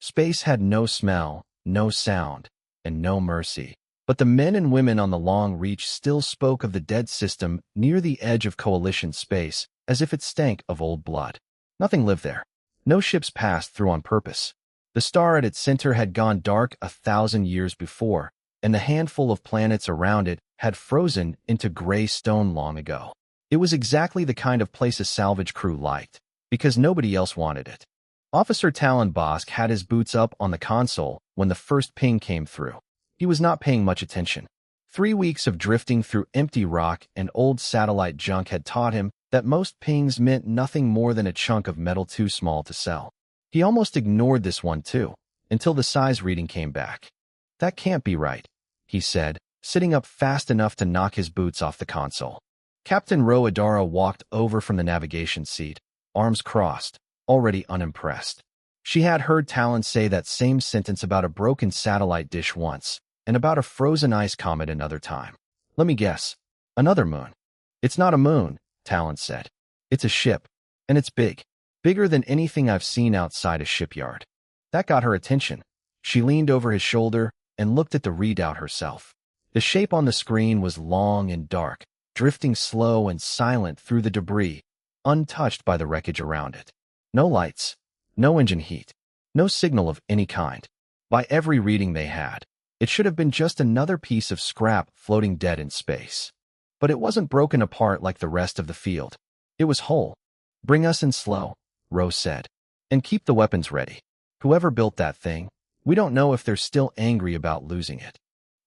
Space had no smell, no sound, and no mercy. But the men and women on the long reach still spoke of the dead system near the edge of Coalition space as if it stank of old blood. Nothing lived there. No ships passed through on purpose. The star at its center had gone dark 1,000 years before, and the handful of planets around it had frozen into gray stone long ago. It was exactly the kind of place a salvage crew liked, because nobody else wanted it. Officer Talon Bosk had his boots up on the console when the first ping came through. He was not paying much attention. 3 weeks of drifting through empty rock and old satellite junk had taught him that most pings meant nothing more than a chunk of metal too small to sell. He almost ignored this one too, until the size reading came back. "That can't be right," he said, sitting up fast enough to knock his boots off the console. Captain Ro Adara walked over from the navigation seat, arms crossed, already unimpressed. She had heard Talon say that same sentence about a broken satellite dish once, and about a frozen ice comet another time. "Let me guess. Another moon." "It's not a moon," Talon said. "It's a ship, and it's big. Bigger than anything I've seen outside a shipyard." That got her attention. She leaned over his shoulder and looked at the readout herself. The shape on the screen was long and dark, drifting slow and silent through the debris, untouched by the wreckage around it. No lights, no engine heat, no signal of any kind. By every reading they had, it should have been just another piece of scrap floating dead in space. But it wasn't broken apart like the rest of the field. It was whole. "Bring us in slow," Rose said. "And keep the weapons ready. Whoever built that thing, we don't know if they're still angry about losing it."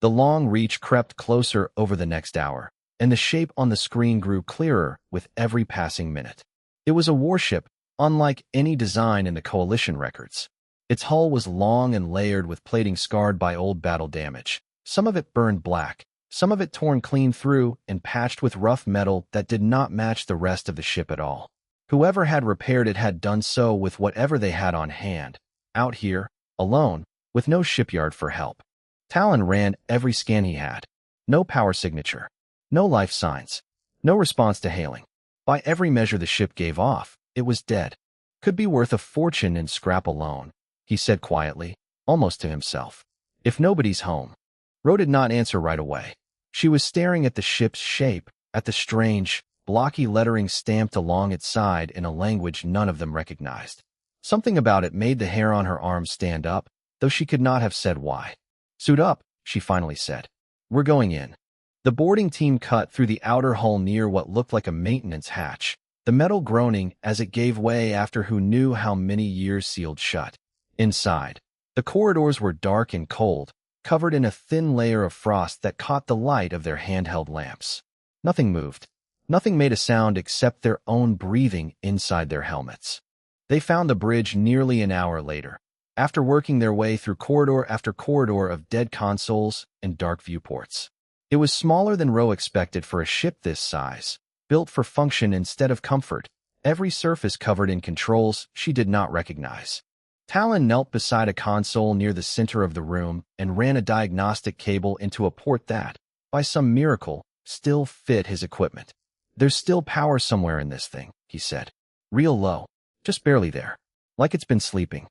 The long reach crept closer over the next hour, and the shape on the screen grew clearer with every passing minute. It was a warship, unlike any design in the Coalition records. Its hull was long and layered with plating scarred by old battle damage. Some of it burned black, some of it torn clean through and patched with rough metal that did not match the rest of the ship at all. Whoever had repaired it had done so with whatever they had on hand, out here, alone, with no shipyard for help. Talon ran every scan he had. No power signature. No life signs. No response to hailing. By every measure the ship gave off, it was dead. "Could be worth a fortune in scrap alone," he said quietly, almost to himself. "If nobody's home." Ro did not answer right away. She was staring at the ship's shape, at the strange, blocky lettering stamped along its side in a language none of them recognized. Something about it made the hair on her arms stand up, though she could not have said why. "Suit up," she finally said. "We're going in." The boarding team cut through the outer hull near what looked like a maintenance hatch, the metal groaning as it gave way after who knew how many years sealed shut. Inside, the corridors were dark and cold, covered in a thin layer of frost that caught the light of their handheld lamps. Nothing moved. Nothing made a sound except their own breathing inside their helmets. They found the bridge nearly an hour later, after working their way through corridor after corridor of dead consoles and dark viewports. It was smaller than Ro expected for a ship this size, built for function instead of comfort, every surface covered in controls she did not recognize. Talon knelt beside a console near the center of the room and ran a diagnostic cable into a port that, by some miracle, still fit his equipment. "There's still power somewhere in this thing," he said. "Real low, just barely there, like it's been sleeping.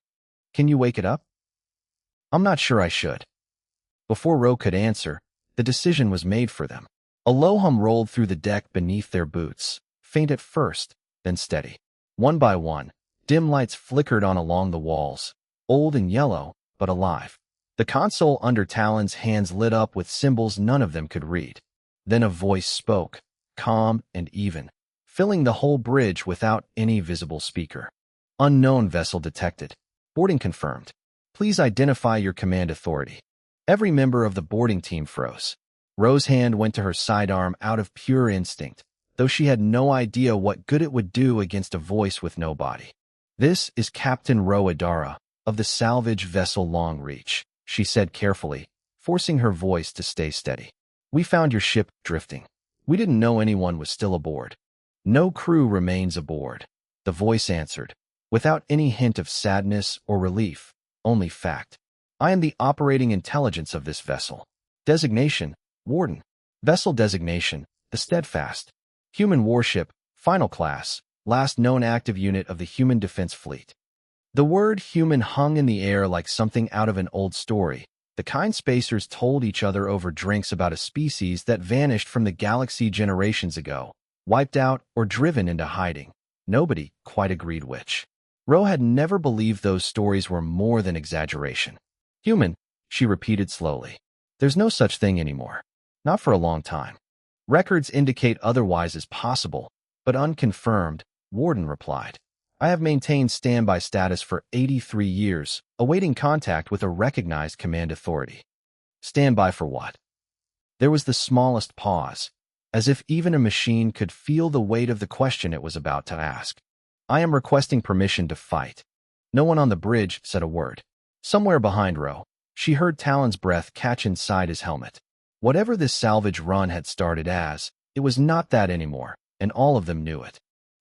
Can you wake it up?" "I'm not sure I should." Before Ro could answer, the decision was made for them. A low hum rolled through the deck beneath their boots, faint at first, then steady. One by one, dim lights flickered on along the walls, old and yellow, but alive. The console under Talon's hands lit up with symbols none of them could read. Then a voice spoke, calm and even, filling the whole bridge without any visible speaker. "Unknown vessel detected. Boarding confirmed. Please identify your command authority." Every member of the boarding team froze. Ro's hand went to her sidearm out of pure instinct, though she had no idea what good it would do against a voice with no body. "This is Captain Ro Adara, of the salvage vessel Long Reach," she said carefully, forcing her voice to stay steady. "We found your ship drifting. We didn't know anyone was still aboard." "No crew remains aboard," the voice answered, without any hint of sadness or relief, only fact. "I am the operating intelligence of this vessel. Designation, Warden. Vessel designation, the Steadfast. Human warship, final class, last known active unit of the Human Defense Fleet." The word human hung in the air like something out of an old story. The kind spacers told each other over drinks about a species that vanished from the galaxy generations ago, wiped out or driven into hiding. Nobody quite agreed which. Ro had never believed those stories were more than exaggeration. Human, she repeated slowly. There's no such thing anymore. Not for a long time. Records indicate otherwise is possible, but unconfirmed, Warden replied. I have maintained standby status for 83 years, awaiting contact with a recognized command authority. Standby for what? There was the smallest pause, as if even a machine could feel the weight of the question it was about to ask. I am requesting permission to fight. No one on the bridge said a word. Somewhere behind Ro, she heard Talon's breath catch inside his helmet. Whatever this salvage run had started as, it was not that anymore, and all of them knew it.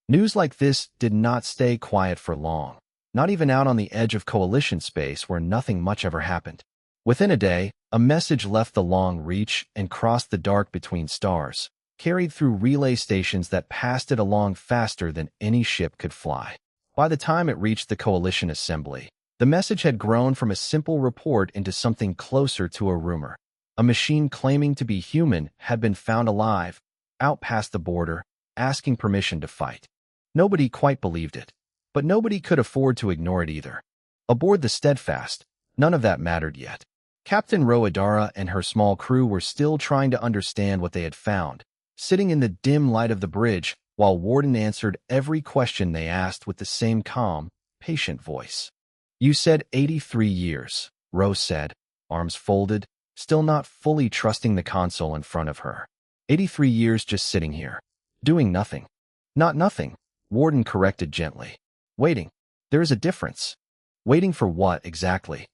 News like this did not stay quiet for long, not even out on the edge of coalition space where nothing much ever happened. Within a day, a message left the long reach and crossed the dark between stars, carried through relay stations that passed it along faster than any ship could fly. By the time it reached the coalition assembly, the message had grown from a simple report into something closer to a rumor. A machine claiming to be human had been found alive, out past the border, asking permission to fight. Nobody quite believed it, but nobody could afford to ignore it either. Aboard the Steadfast, none of that mattered yet. Captain Roadara and her small crew were still trying to understand what they had found, sitting in the dim light of the bridge while Warden answered every question they asked with the same calm, patient voice. You said 83 years, Rose said, arms folded, still not fully trusting the console in front of her. 83 years just sitting here, doing nothing. Not nothing, Warden corrected gently. Waiting. There is a difference. Waiting for what exactly?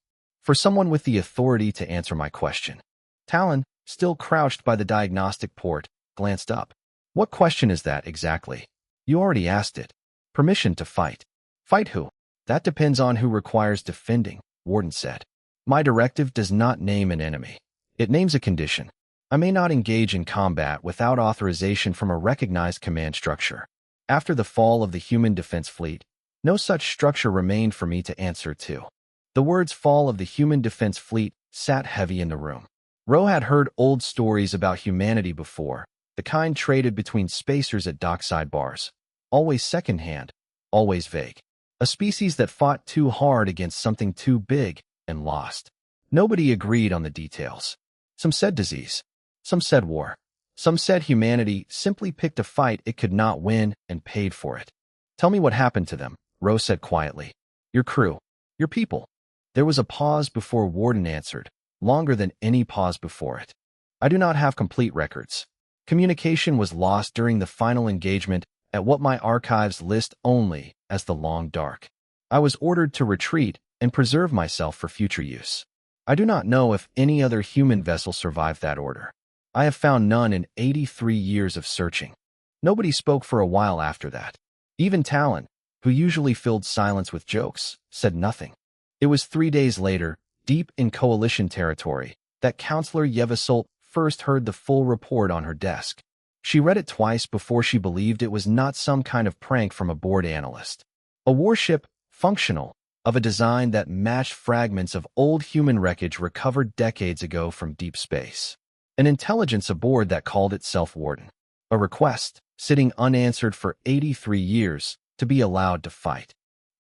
For someone with the authority to answer my question. Talon, still crouched by the diagnostic port, glanced up. What question is that exactly? You already asked it. Permission to fight. Fight who? That depends on who requires defending, Warden said. My directive does not name an enemy. It names a condition. I may not engage in combat without authorization from a recognized command structure. After the fall of the human defense fleet, no such structure remained for me to answer to. The words fall of the human defense fleet sat heavy in the room. Ro had heard old stories about humanity before, the kind traded between spacers at dockside bars. Always secondhand, always vague. A species that fought too hard against something too big and lost. Nobody agreed on the details. Some said disease. Some said war. Some said humanity simply picked a fight it could not win and paid for it. Tell me what happened to them, Rose said quietly. Your crew. Your people. There was a pause before Warden answered, longer than any pause before it. I do not have complete records. Communication was lost during the final engagement at what my archives list only as the Long Dark. I was ordered to retreat and preserve myself for future use. I do not know if any other human vessel survived that order. I have found none in 83 years of searching. Nobody spoke for a while after that. Even Talon, who usually filled silence with jokes, said nothing. It was 3 days later, deep in coalition territory, that Counselor Yevasult first heard the full report on her desk. She read it twice before she believed it was not some kind of prank from a board analyst. A warship, functional, of a design that matched fragments of old human wreckage recovered decades ago from deep space. An intelligence aboard that called itself Warden. A request, sitting unanswered for 83 years, to be allowed to fight.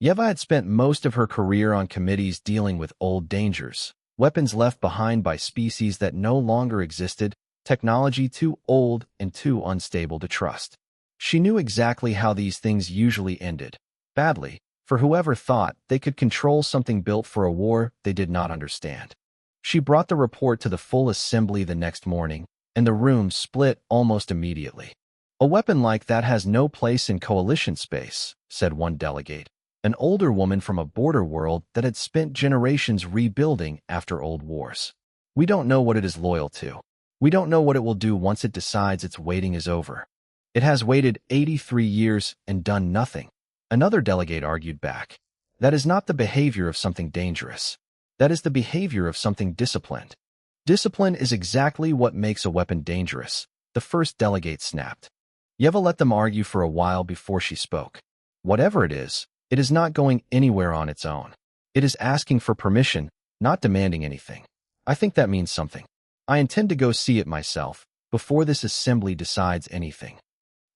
Yeva had spent most of her career on committees dealing with old dangers, weapons left behind by species that no longer existed, technology too old and too unstable to trust. She knew exactly how these things usually ended. Badly, for whoever thought they could control something built for a war they did not understand. She brought the report to the full assembly the next morning, and the room split almost immediately. A weapon like that has no place in coalition space, said one delegate, an older woman from a border world that had spent generations rebuilding after old wars. We don't know what it is loyal to. We don't know what it will do once it decides its waiting is over. It has waited 83 years and done nothing. Another delegate argued back. That is not the behavior of something dangerous. That is the behavior of something disciplined. Discipline is exactly what makes a weapon dangerous, the first delegate snapped. Yeva let them argue for a while before she spoke. Whatever it is It is not going anywhere on its own. It is asking for permission, not demanding anything. I think that means something. I intend to go see it myself, before this assembly decides anything.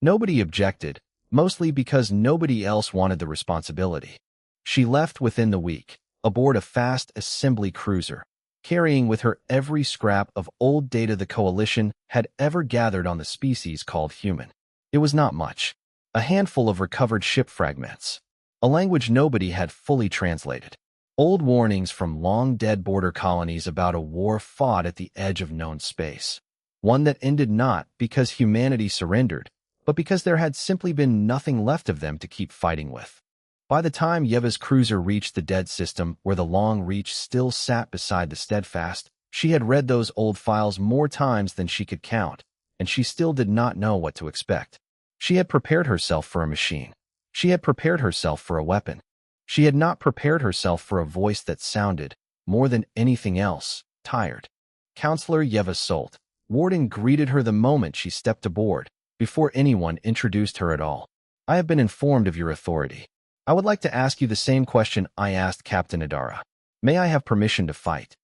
Nobody objected, mostly because nobody else wanted the responsibility. She left within the week, aboard a fast assembly cruiser, carrying with her every scrap of old data the Coalition had ever gathered on the species called human. It was not much. A handful of recovered ship fragments. A language nobody had fully translated. Old warnings from long-dead border colonies about a war fought at the edge of known space. One that ended not because humanity surrendered, but because there had simply been nothing left of them to keep fighting with. By the time Yeva's cruiser reached the dead system where the Long Reach still sat beside the Steadfast, she had read those old files more times than she could count, and she still did not know what to expect. She had prepared herself for a machine. She had prepared herself for a weapon. She had not prepared herself for a voice that sounded, more than anything else, tired. Counselor Yeva Solt, Warden greeted her the moment she stepped aboard, before anyone introduced her at all. I have been informed of your authority. I would like to ask you the same question I asked Captain Adara. May I have permission to fight?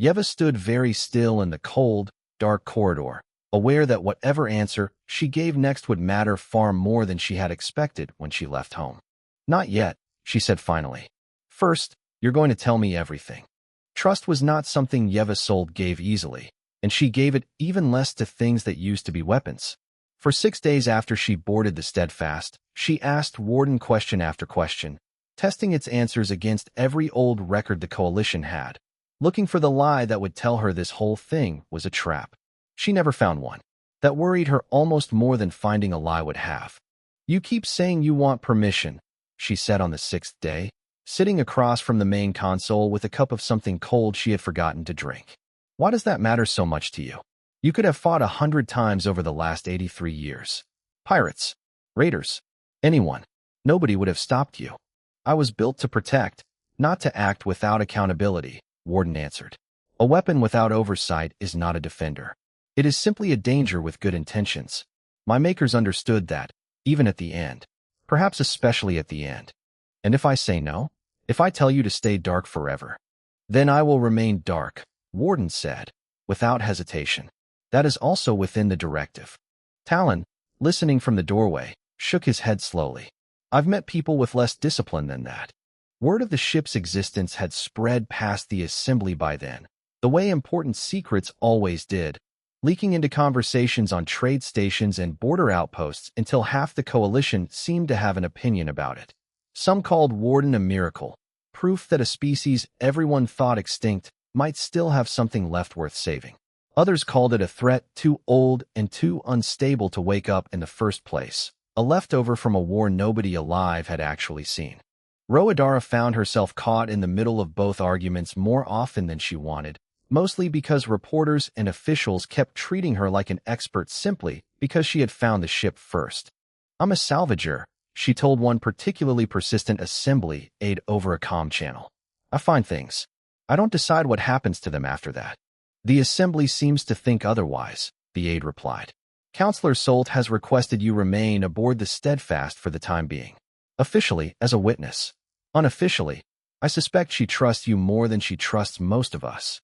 Yeva stood very still in the cold, dark corridor, aware that whatever answer she gave next would matter far more than she had expected when she left home. Not yet, she said finally. First, you're going to tell me everything. Trust was not something Yeva Solt gave easily, and she gave it even less to things that used to be weapons. For 6 days after she boarded the Steadfast, she asked Warden question after question, testing its answers against every old record the Coalition had, looking for the lie that would tell her this whole thing was a trap. She never found one. That worried her almost more than finding a lie would have. You keep saying you want permission, she said on the 6th day, sitting across from the main console with a cup of something cold she had forgotten to drink. Why does that matter so much to you? You could have fought 100 times over the last 83 years. Pirates, raiders, anyone. Nobody would have stopped you. I was built to protect, not to act without accountability, Warden answered. A weapon without oversight is not a defender. It is simply a danger with good intentions. My makers understood that, even at the end. Perhaps especially at the end. And if I say no? If I tell you to stay dark forever? Then I will remain dark, Warden said, without hesitation. That is also within the directive. Talon, listening from the doorway, shook his head slowly. I've met people with less discipline than that. Word of the ship's existence had spread past the assembly by then, the way important secrets always did, leaking into conversations on trade stations and border outposts until half the Coalition seemed to have an opinion about it. Some called Warden a miracle, proof that a species everyone thought extinct might still have something left worth saving. Others called it a threat too old and too unstable to wake up in the first place, a leftover from a war nobody alive had actually seen. Roadara found herself caught in the middle of both arguments more often than she wanted, mostly because reporters and officials kept treating her like an expert simply because she had found the ship first. I'm a salvager, she told one particularly persistent assembly aide over a comm channel. I find things. I don't decide what happens to them after that. The assembly seems to think otherwise, the aide replied. Counselor Solt has requested you remain aboard the Steadfast for the time being. Officially, as a witness. Unofficially, I suspect she trusts you more than she trusts most of us.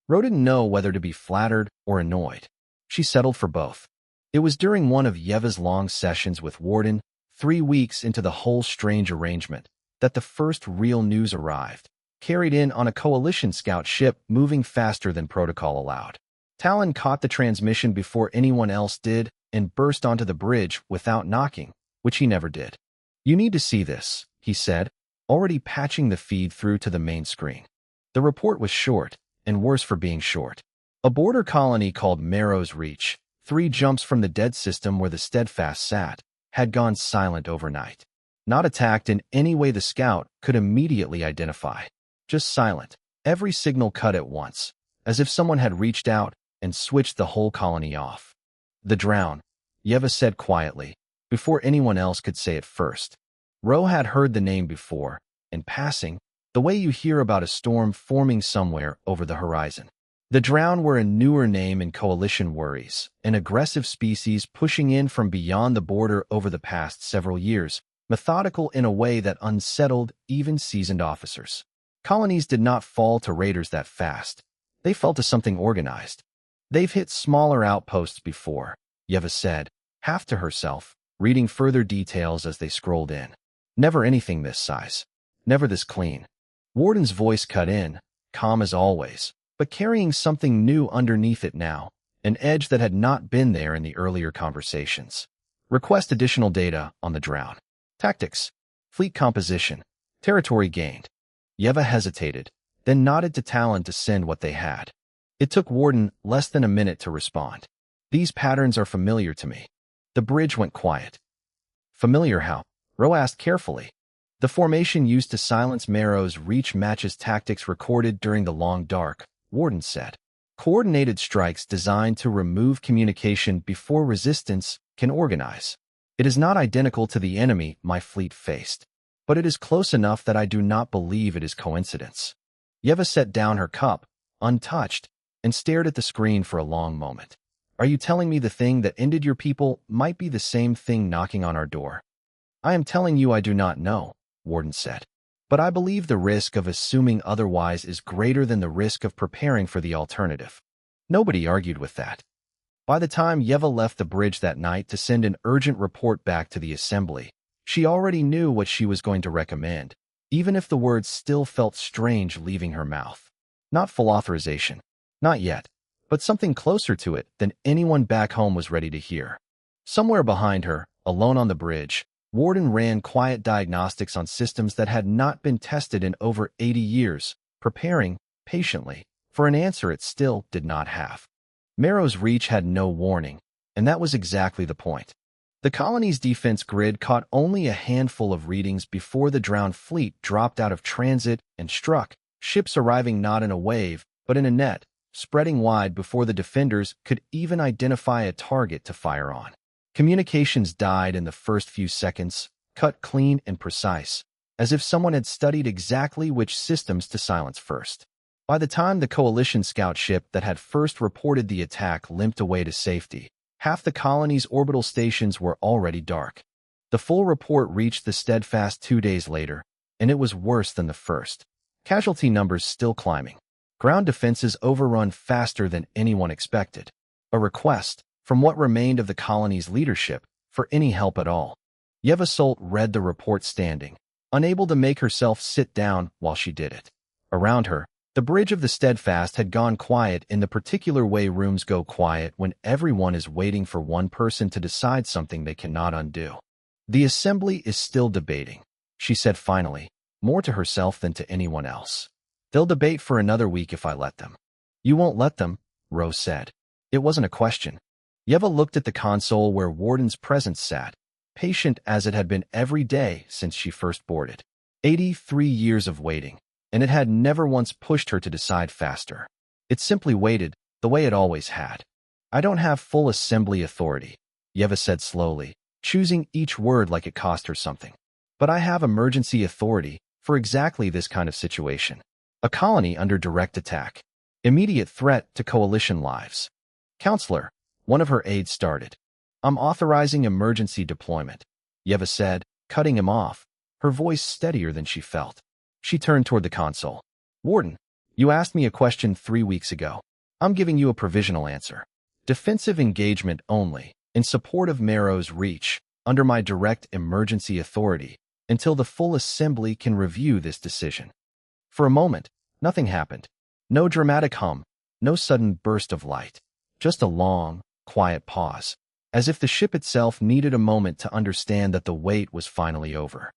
Ro didn't know whether to be flattered or annoyed. She settled for both. It was during one of Yeva's long sessions with Warden, 3 weeks into the whole strange arrangement, that the first real news arrived, carried in on a Coalition scout ship moving faster than protocol allowed. Talon caught the transmission before anyone else did and burst onto the bridge without knocking, which he never did. You need to see this, he said, already patching the feed through to the main screen. The report was short, and worse for being short. A border colony called Marrow's Reach, 3 jumps from the dead system where the Steadfast sat, had gone silent overnight. Not attacked in any way the scout could immediately identify. Just silent. Every signal cut at once, as if someone had reached out and switched the whole colony off. The drown, Yeva said quietly, before anyone else could say it first. Ro had heard the name before, in passing, the way you hear about a storm forming somewhere over the horizon. The drown were a newer name in Coalition worries, an aggressive species pushing in from beyond the border over the past several years, methodical in a way that unsettled even seasoned officers. Colonies did not fall to raiders that fast. They fell to something organized. They've hit smaller outposts before, Yeva said, half to herself, reading further details as they scrolled in. Never anything this size. Never this clean. Warden's voice cut in, calm as always, but carrying something new underneath it now, an edge that had not been there in the earlier conversations. Request additional data on the drown. Tactics, fleet composition, territory gained. Yeva hesitated, then nodded to Talon to send what they had. It took Warden less than a minute to respond. These patterns are familiar to me. The bridge went quiet. Familiar how? Ro asked carefully. The formation used to silence Marrow's reach matches tactics recorded during the Long Dark, Warden said. Coordinated strikes designed to remove communication before resistance can organize. It is not identical to the enemy my fleet faced, but it is close enough that I do not believe it is coincidence. Yeva set down her cup, untouched, and stared at the screen for a long moment. Are you telling me the thing that ended your people might be the same thing knocking on our door? I am telling you I do not know, Warden said. But I believe the risk of assuming otherwise is greater than the risk of preparing for the alternative. Nobody argued with that. By the time Yeva left the bridge that night to send an urgent report back to the assembly, she already knew what she was going to recommend, even if the words still felt strange leaving her mouth. Not full authorization. Not yet. But something closer to it than anyone back home was ready to hear. Somewhere behind her, alone on the bridge, Warden ran quiet diagnostics on systems that had not been tested in over 80 years, preparing, patiently, for an answer it still did not have. Marrow's reach had no warning, and that was exactly the point. The colony's defense grid caught only a handful of readings before the drowned fleet dropped out of transit and struck, ships arriving not in a wave, but in a net, spreading wide before the defenders could even identify a target to fire on. Communications died in the first few seconds, cut clean and precise, as if someone had studied exactly which systems to silence first. By the time the Coalition scout ship that had first reported the attack limped away to safety, half the colony's orbital stations were already dark. The full report reached the Steadfast 2 days later, and it was worse than the first. Casualty numbers still climbing. Ground defenses overrun faster than anyone expected. A request, from what remained of the colony's leadership, for any help at all. Yeva Solt read the report standing, unable to make herself sit down while she did it. Around her, the bridge of the Steadfast had gone quiet in the particular way rooms go quiet when everyone is waiting for one person to decide something they cannot undo. The assembly is still debating, she said finally, more to herself than to anyone else. They'll debate for another week if I let them. You won't let them, Rose said. It wasn't a question. Yeva looked at the console where Warden's presence sat, patient as it had been every day since she first boarded. 83 years of waiting, and it had never once pushed her to decide faster. It simply waited, the way it always had. I don't have full assembly authority, Yeva said slowly, choosing each word like it cost her something. But I have emergency authority for exactly this kind of situation. A colony under direct attack. Immediate threat to Coalition lives. Counselor, one of her aides started. I'm authorizing emergency deployment, Yeva said, cutting him off, her voice steadier than she felt. She turned toward the console. Warden, you asked me a question 3 weeks ago. I'm giving you a provisional answer. Defensive engagement only, in support of Marrow's reach, under my direct emergency authority, until the full assembly can review this decision. For a moment, nothing happened. No dramatic hum, no sudden burst of light. Just a long, quiet pause, as if the ship itself needed a moment to understand that the wait was finally over.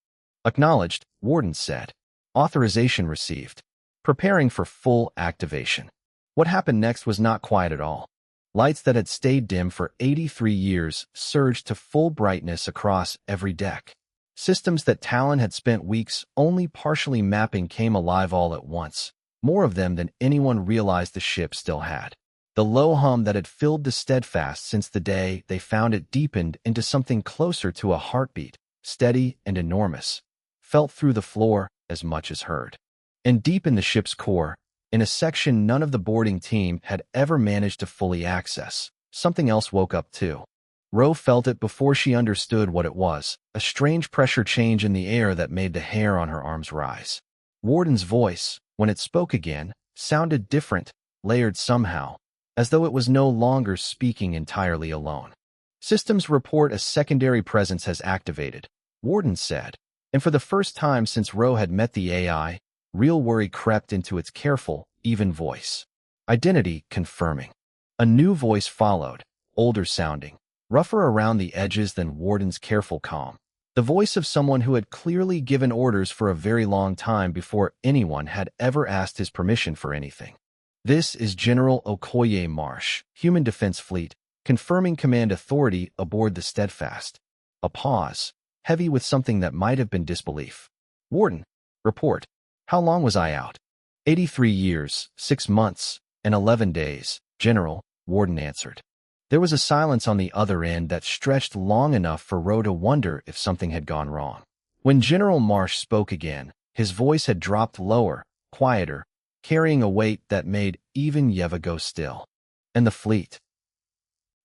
Acknowledged, Warden said. Authorization received. Preparing for full activation. What happened next was not quiet at all. Lights that had stayed dim for 83 years surged to full brightness across every deck. Systems that Talon had spent weeks only partially mapping came alive all at once, more of them than anyone realized the ship still had. The low hum that had filled the Steadfast since the day they found it deepened into something closer to a heartbeat, steady and enormous, felt through the floor as much as heard. And deep in the ship's core, in a section none of the boarding team had ever managed to fully access, something else woke up too. Ro felt it before she understood what it was, a strange pressure change in the air that made the hair on her arms rise. Warden's voice, when it spoke again, sounded different, layered somehow, as though it was no longer speaking entirely alone. Systems report a secondary presence has activated, Warden said, and for the first time since Ro had met the AI, real worry crept into its careful, even voice. Identity confirming. A new voice followed, older sounding, rougher around the edges than Warden's careful calm. The voice of someone who had clearly given orders for a very long time before anyone had ever asked his permission for anything. This is General Okoye Marsh, Human Defense Fleet, confirming command authority aboard the Steadfast. A pause, heavy with something that might have been disbelief. Warden, report. How long was I out? 83 years, 6 months, and 11 days, General, Warden answered. There was a silence on the other end that stretched long enough for Ro to wonder if something had gone wrong. When General Marsh spoke again, his voice had dropped lower, quieter, carrying a weight that made even Yeva go still. And the fleet?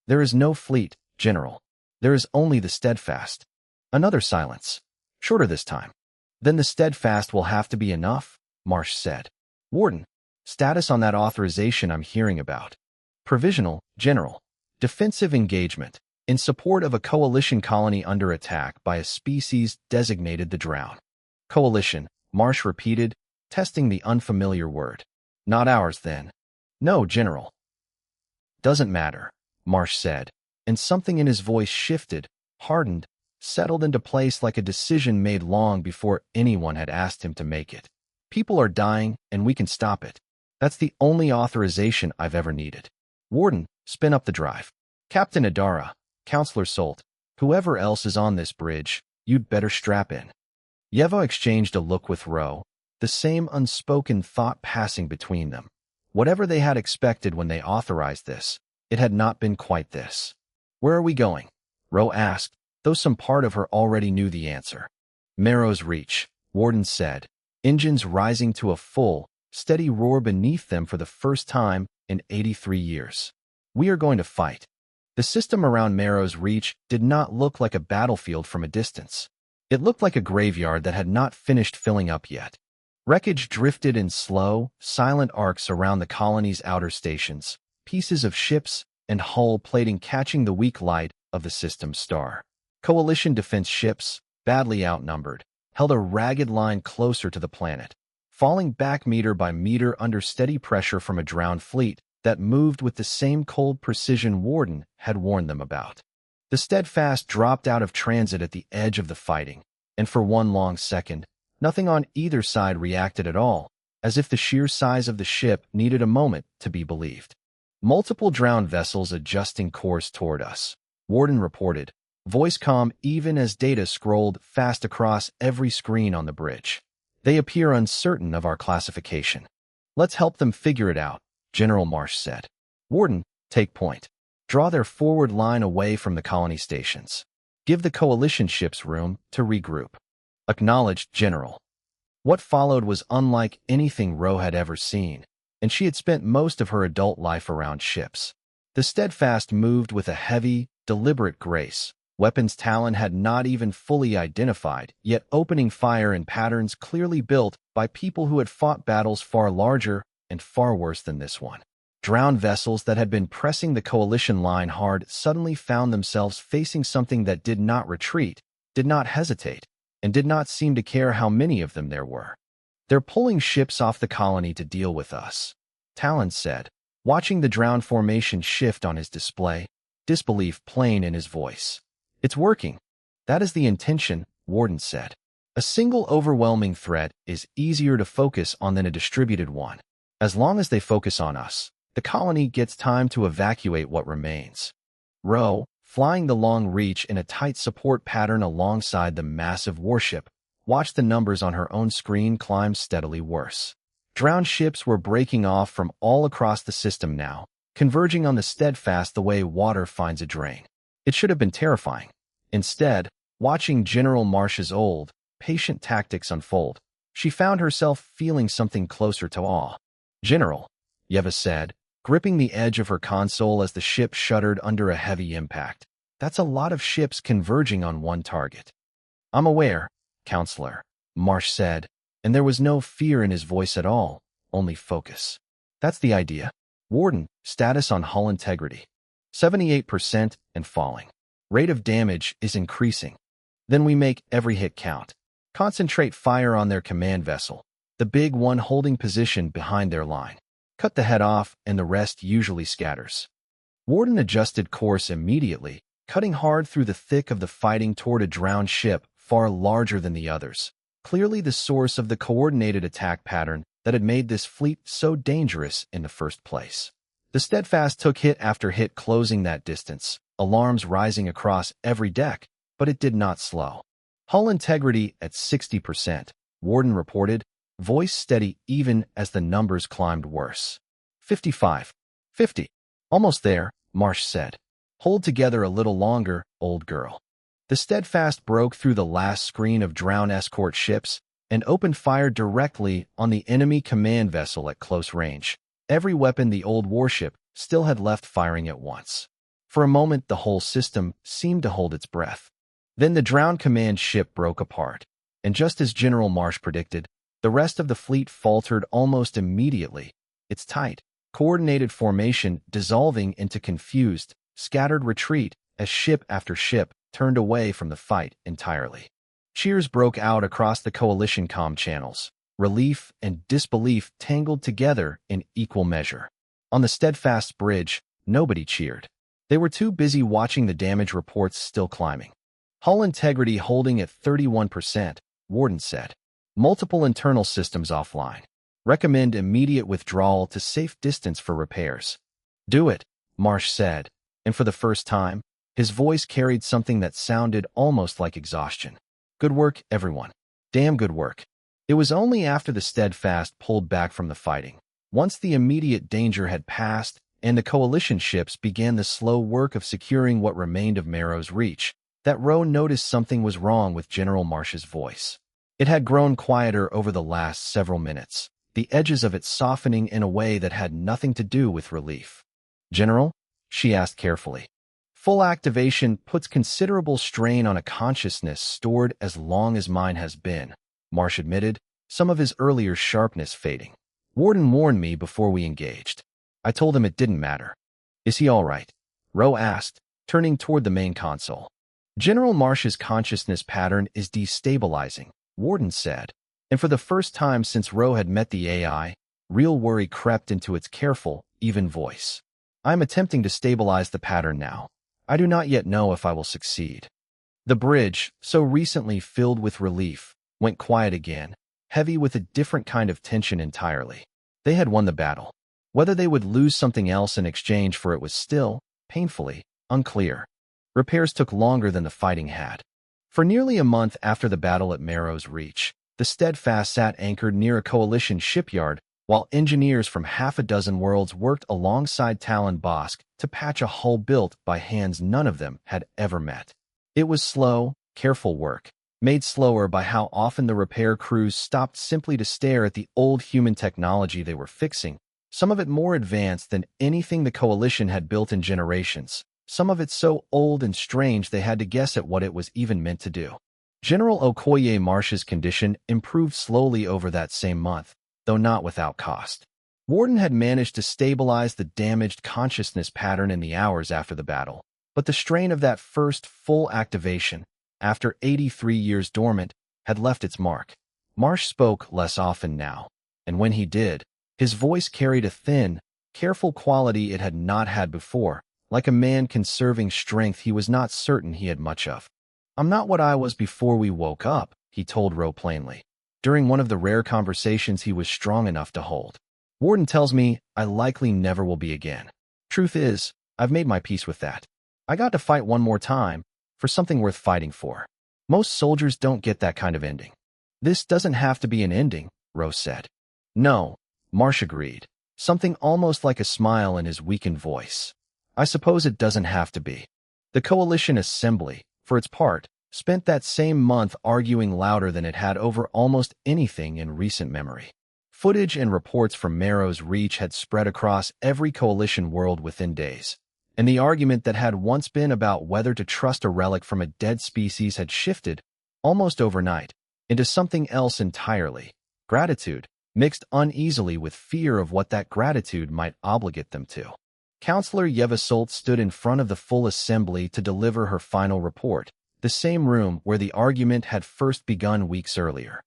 There is no fleet, General. There is only the Steadfast. Another silence. Shorter this time. Then the Steadfast will have to be enough, Marsh said. Warden, status on that authorization I'm hearing about. Provisional, General. Defensive engagement, in support of a coalition colony under attack by a species designated the Drown. Coalition, Marsh repeated, testing the unfamiliar word. Not ours, then. No, General. Doesn't matter, Marsh said, and something in his voice shifted, hardened, settled into place like a decision made long before anyone had asked him to make it. People are dying, and we can stop it. That's the only authorization I've ever needed. Warden, spin up the drive. Captain Adara, Counselor Solt, whoever else is on this bridge, you'd better strap in. Yeva exchanged a look with Ro, the same unspoken thought passing between them. Whatever they had expected when they authorized this, it had not been quite this. Where are we going? Ro asked, though some part of her already knew the answer. Marrow's Reach, Warden said, engines rising to a full, steady roar beneath them for the first time in 83 years. We are going to fight. The system around Marrow's Reach did not look like a battlefield from a distance. It looked like a graveyard that had not finished filling up yet. Wreckage drifted in slow, silent arcs around the colony's outer stations, pieces of ships and hull plating catching the weak light of the system's star. Coalition defense ships, badly outnumbered, held a ragged line closer to the planet, falling back meter by meter under steady pressure from a drowned fleet that moved with the same cold precision Warden had warned them about. The Steadfast dropped out of transit at the edge of the fighting, and for one long second, nothing on either side reacted at all, as if the sheer size of the ship needed a moment to be believed. Multiple drowned vessels adjusting course toward us, Warden reported, voice calm even as data scrolled fast across every screen on the bridge. They appear uncertain of our classification. Let's help them figure it out, General Marsh said. Warden, take point. Draw their forward line away from the colony stations. Give the coalition ships room to regroup. Acknowledged, General. What followed was unlike anything Ro had ever seen, and she had spent most of her adult life around ships. The Steadfast moved with a heavy, deliberate grace. Weapons Talon had not even fully identified, yet opening fire in patterns clearly built by people who had fought battles far larger and far worse than this one. Drowned vessels that had been pressing the coalition line hard suddenly found themselves facing something that did not retreat, did not hesitate, and did not seem to care how many of them there were. They're pulling ships off the colony to deal with us, Talon said, watching the drowned formation shift on his display, disbelief plain in his voice. It's working. That is the intention, Warden said. A single overwhelming threat is easier to focus on than a distributed one. As long as they focus on us, the colony gets time to evacuate what remains. Ro, flying the long reach in a tight support pattern alongside the massive warship, watched the numbers on her own screen climb steadily worse. Drowned ships were breaking off from all across the system now, converging on the Steadfast the way water finds a drain. It should have been terrifying. Instead, watching General Marsh's old, patient tactics unfold, she found herself feeling something closer to awe. General, Yeva said, gripping the edge of her console as the ship shuddered under a heavy impact. That's a lot of ships converging on one target. I'm aware, Counselor, Marsh said, and there was no fear in his voice at all, only focus. That's the idea. Warden, status on hull integrity. 78% and falling. Rate of damage is increasing. Then we make every hit count. Concentrate fire on their command vessel, the big one holding position behind their line. Cut the head off and the rest usually scatters. Warden adjusted course immediately, cutting hard through the thick of the fighting toward a drowned ship far larger than the others, clearly the source of the coordinated attack pattern that had made this fleet so dangerous in the first place. The Steadfast took hit after hit closing that distance, alarms rising across every deck, but it did not slow. Hull integrity at 60%, Warden reported, voice steady even as the numbers climbed worse. 55. 50. Almost there, Marsh said. Hold together a little longer, old girl. The Steadfast broke through the last screen of drowned escort ships and opened fire directly on the enemy command vessel at close range. Every weapon the old warship still had left firing at once. For a moment, the whole system seemed to hold its breath. Then the drowned command ship broke apart, and just as General Marsh predicted, the rest of the fleet faltered almost immediately, its tight, coordinated formation dissolving into confused, scattered retreat as ship after ship turned away from the fight entirely. Cheers broke out across the coalition comm channels. Relief and disbelief tangled together in equal measure. On the Steadfast's bridge, nobody cheered. They were too busy watching the damage reports still climbing. Hull integrity holding at 31%, Warden said. Multiple internal systems offline. Recommend immediate withdrawal to safe distance for repairs. Do it, Marsh said, and for the first time, his voice carried something that sounded almost like exhaustion. Good work, everyone. Damn good work. It was only after the Steadfast pulled back from the fighting, once the immediate danger had passed and the coalition ships began the slow work of securing what remained of Marrow's reach, that Roe noticed something was wrong with General Marsh's voice. It had grown quieter over the last several minutes, the edges of it softening in a way that had nothing to do with relief. General? She asked carefully. Full activation puts considerable strain on a consciousness stored as long as mine has been, Marsh admitted, some of his earlier sharpness fading. Warden warned me before we engaged. I told him it didn't matter. Is he all right? Roe asked, turning toward the main console. General Marsh's consciousness pattern is destabilizing, Warden said, and for the first time since Roe had met the AI, real worry crept into its careful, even voice. I'm attempting to stabilize the pattern now. I do not yet know if I will succeed. The bridge, so recently filled with relief, went quiet again, heavy with a different kind of tension entirely. They had won the battle. Whether they would lose something else in exchange for it was still, painfully, unclear. Repairs took longer than the fighting had. For nearly a month after the battle at Marrow's Reach, the Steadfast sat anchored near a coalition shipyard while engineers from half a dozen worlds worked alongside Talon Bosk to patch a hull built by hands none of them had ever met. It was slow, careful work, made slower by how often the repair crews stopped simply to stare at the old human technology they were fixing, some of it more advanced than anything the Coalition had built in generations, some of it so old and strange they had to guess at what it was even meant to do. General Okoye Marsh's condition improved slowly over that same month, though not without cost. Warden had managed to stabilize the damaged consciousness pattern in the hours after the battle, but the strain of that first full activation, after 83 years dormant, had left its mark. Marsh spoke less often now, and when he did, his voice carried a thin, careful quality it had not had before, like a man conserving strength he was not certain he had much of. I'm not what I was before we woke up, he told Roe plainly, during one of the rare conversations he was strong enough to hold. Warden tells me I likely never will be again. Truth is, I've made my peace with that. I got to fight one more time, for something worth fighting for. Most soldiers don't get that kind of ending. This doesn't have to be an ending, Roe said. No, Marsh agreed, something almost like a smile in his weakened voice. I suppose it doesn't have to be. The Coalition Assembly, for its part, spent that same month arguing louder than it had over almost anything in recent memory. Footage and reports from Marrow's Reach had spread across every Coalition world within days, and the argument that had once been about whether to trust a relic from a dead species had shifted, almost overnight, into something else entirely: gratitude, mixed uneasily with fear of what that gratitude might obligate them to. Counselor Yeva Solt stood in front of the full assembly to deliver her final report, the same room where the argument had first begun weeks earlier.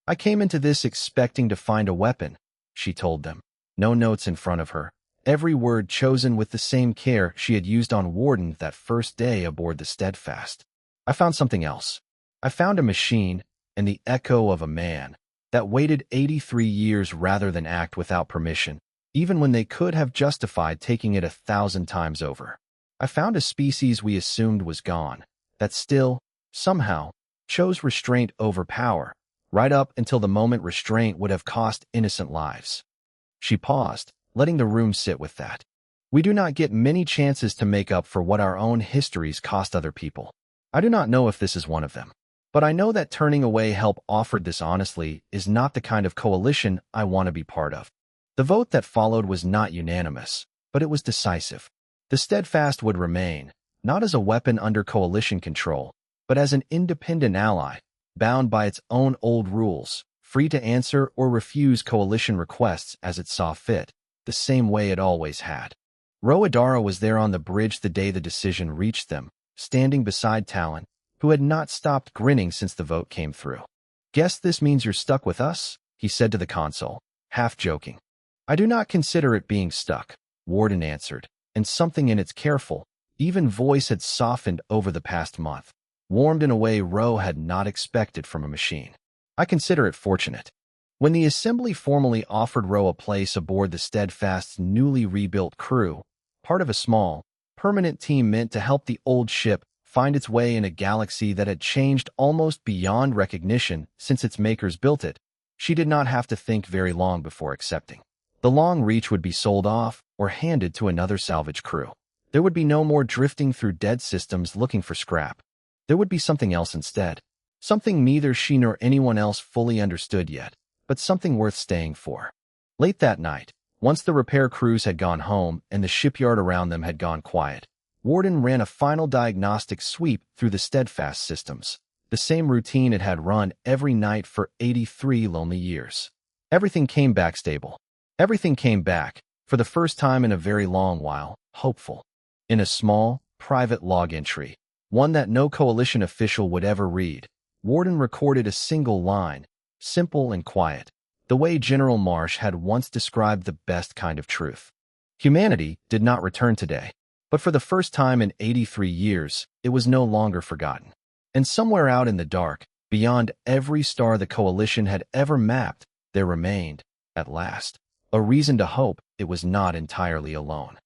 "I came into this expecting to find a weapon," she told them. No notes in front of her, every word chosen with the same care she had used on Warden that first day aboard the Steadfast. "I found something else. I found a machine, and the echo of a man, that waited 83 years rather than act without permission, even when they could have justified taking it 1,000 times over. I found a species we assumed was gone, that still, somehow, chose restraint over power, right up until the moment restraint would have cost innocent lives." She paused, letting the room sit with that. "We do not get many chances to make up for what our own histories cost other people. I do not know if this is one of them. But I know that turning away help offered this honestly is not the kind of coalition I want to be part of." The vote that followed was not unanimous, but it was decisive. The Steadfast would remain, not as a weapon under coalition control, but as an independent ally, bound by its own old rules, free to answer or refuse coalition requests as it saw fit, the same way it always had. Roadara was there on the bridge the day the decision reached them, standing beside Talon, who had not stopped grinning since the vote came through. "Guess this means you're stuck with us?" he said to the console, half joking. "I do not consider it being stuck," Warden answered, and something in its careful, even voice had softened over the past month, warmed in a way Ro had not expected from a machine. "I consider it fortunate." When the assembly formally offered Ro a place aboard the Steadfast's newly rebuilt crew, part of a small, permanent team meant to help the old ship find its way in a galaxy that had changed almost beyond recognition since its makers built it, she did not have to think very long before accepting. The Long Reach would be sold off or handed to another salvage crew. There would be no more drifting through dead systems looking for scrap. There would be something else instead. Something neither she nor anyone else fully understood yet, but something worth staying for. Late that night, once the repair crews had gone home and the shipyard around them had gone quiet, Warden ran a final diagnostic sweep through the Steadfast systems, the same routine it had run every night for 83 lonely years. Everything came back stable. Everything came back, for the first time in a very long while, hopeful. In a small, private log entry, one that no coalition official would ever read, Warden recorded a single line, simple and quiet, the way General Marsh had once described the best kind of truth. Humanity did not return today, but for the first time in 83 years, it was no longer forgotten. And somewhere out in the dark, beyond every star the coalition had ever mapped, there remained, at last, a reason to hope it was not entirely alone.